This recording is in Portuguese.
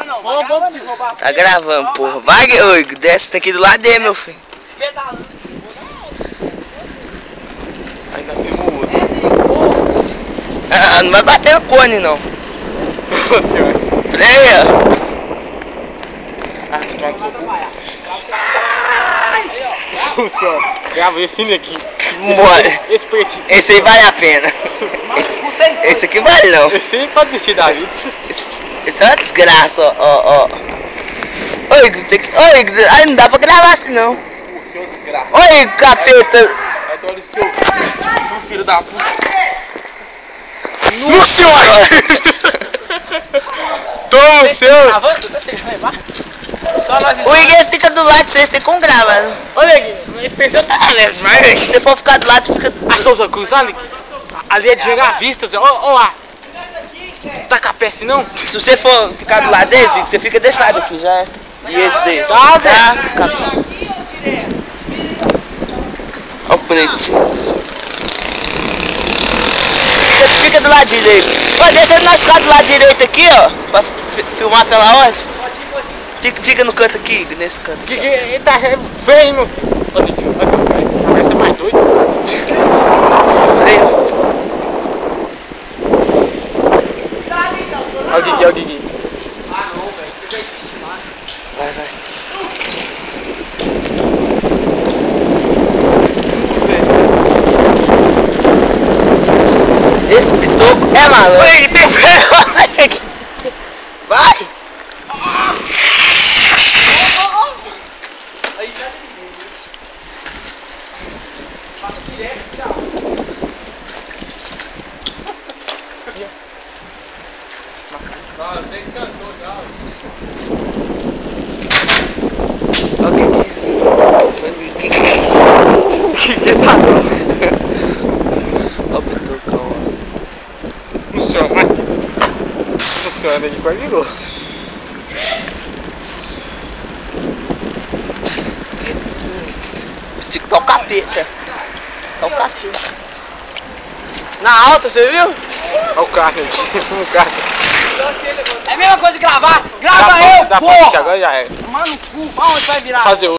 não. Vamos roubar. Tá gravando, porra. Vai, oi, desce daqui do lado dele, meu filho. Pedalando. Ainda tem o outro. Ah, não vai bater no cone, não. Freia. Ah, tu vai funciona. Grava esse aqui. Bora. Esse pretinho. Esse aí vale a pena. Esse aqui vale não. Esse aí pode desistir da vida. Esse é uma desgraça, ó. Oi, aí não dá pra gravar assim não. Que desgraça. Oi, capeta. Aí tu olha o seu filho da puta. Nossa senhora! Toma o seu. Avança, tá chegando aí, vai. Só nós. O Igor fica do lado de vocês, tem como gravar. Né? Olha aqui, mas pensou talento, mas. Se você for ficar do lado, fica. Achou o cruz ali? Ali é dinheiro à vista, Zé. Ó lá. Tá com a peça não? Se você for ficar do lado desse, você fica desse lado aqui, já é. E esse desse. Tá, Zé. Ó o preto. Você fica do lado direito. Ó, deixa nós ficar do lado direito aqui, ó. Pra filmar pela ordem. Fica no canto aqui, nesse canto. Que ele tá feio, meu filho. Olha aqui, esse cabeça tá mais doido. Freio. Olha o Guigui. Ah, não, velho. Você vai sentir mais. Vai. Esse pitoco é maluco. Ele tem freio. Vai! Aí já tem. Passa direto, já. Cara, até descansou já. Que tá bom. Ó o pitocão, ó. Funciona. Funciona, ele quase ligou. Tico tá o capeta. Tá o capeta. Na alta, você viu? Olha o carro aqui. O carro. É a mesma coisa de gravar. Grava Dá eu, pra porra! agora já é. Mano, cu, aonde vai virar? Fazer